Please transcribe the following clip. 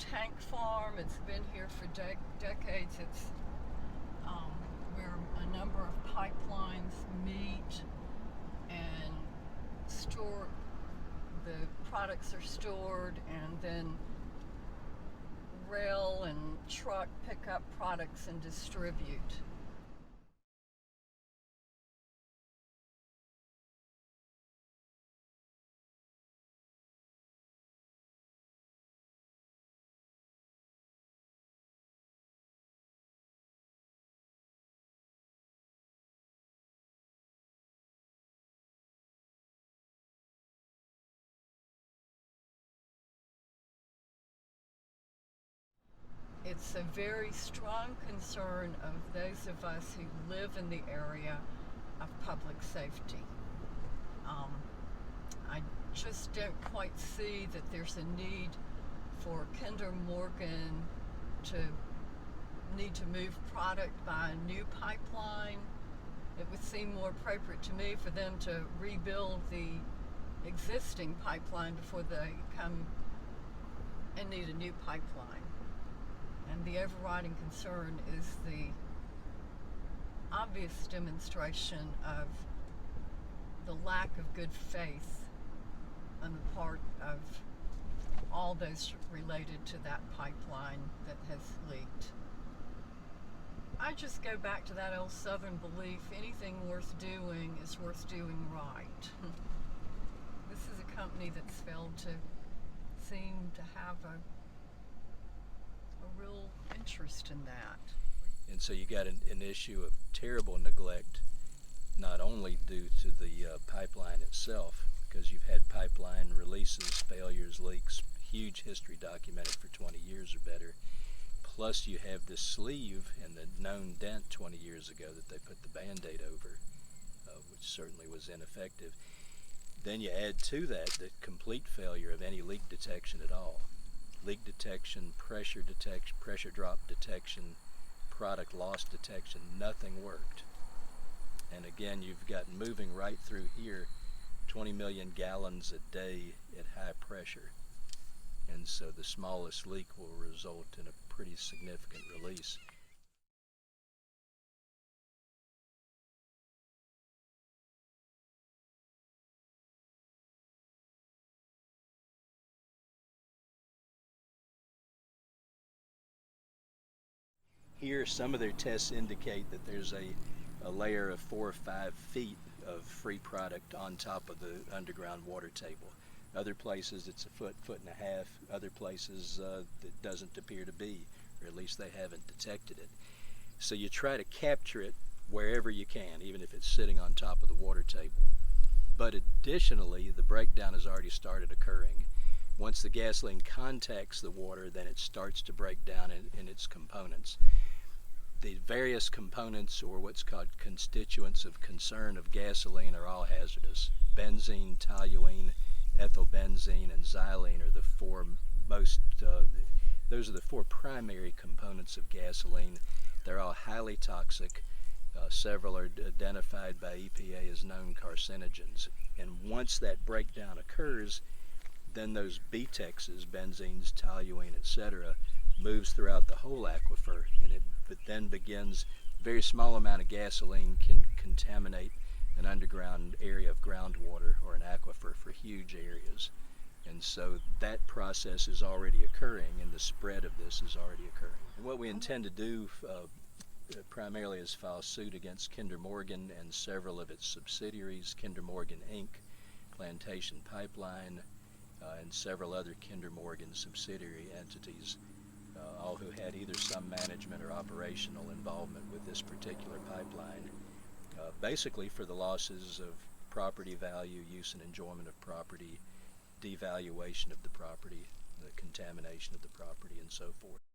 tank farm. It's been here for decades. It's where a number of pipelines meet and store. The products are stored, and then rail and truck pick up products and distribute. It's a very strong concern of those of us who live in the area of public safety. I just don't quite see that there's a need for Kinder Morgan to need to move product by a new pipeline. It would seem more appropriate to me for them to rebuild the existing pipeline before they come and need a new pipeline. And the overriding concern is the obvious demonstration of the lack of good faith on the part of all those related to that pipeline that has leaked. I just go back to that old Southern belief, anything worth doing is worth doing right. This is a company that's failed to seem to have a real interest in that. And so you got an issue of terrible neglect, not only due to the pipeline itself, because you've had pipeline releases, failures, leaks, huge history documented for 20 years or better, plus you have this sleeve and the known dent 20 years ago that they put the Band-Aid over, which certainly was ineffective. Then you add to that the complete failure of any leak detection at all. Leak detection, pressure drop detection, product loss detection, nothing worked. And again, you've got moving right through here 20 million gallons a day at high pressure. And so the smallest leak will result in a pretty significant release. Here, some of their tests indicate that there's a layer of 4 or 5 feet of free product on top of the underground water table. Other places it's a foot, foot and a half. Other places it doesn't appear to be, or at least they haven't detected it. So you try to capture it wherever you can, even if it's sitting on top of the water table. But additionally, the breakdown has already started occurring. Once the gasoline contacts the water, then it starts to break down in its components. The various components, or what's called constituents of concern of gasoline, are all hazardous. Benzene, toluene, ethylbenzene, and xylene are the four most, those are the 4 primary components of gasoline. They're all highly toxic. Several are identified by EPA as known carcinogens. And once that breakdown occurs, then those BTEXs, benzenes, toluene, etc., moves throughout the whole aquifer, and it then begins, a very small amount of gasoline can contaminate an underground area of groundwater or an aquifer for huge areas. And so that process is already occurring, and the spread of this is already occurring. And what we intend to do primarily is file suit against Kinder Morgan and several of its subsidiaries, Kinder Morgan Inc., Plantation Pipeline, and several other Kinder Morgan subsidiary entities, all who had either some management or operational involvement with this particular pipeline, basically for the losses of property value, use and enjoyment of property, devaluation of the property, the contamination of the property, and so forth.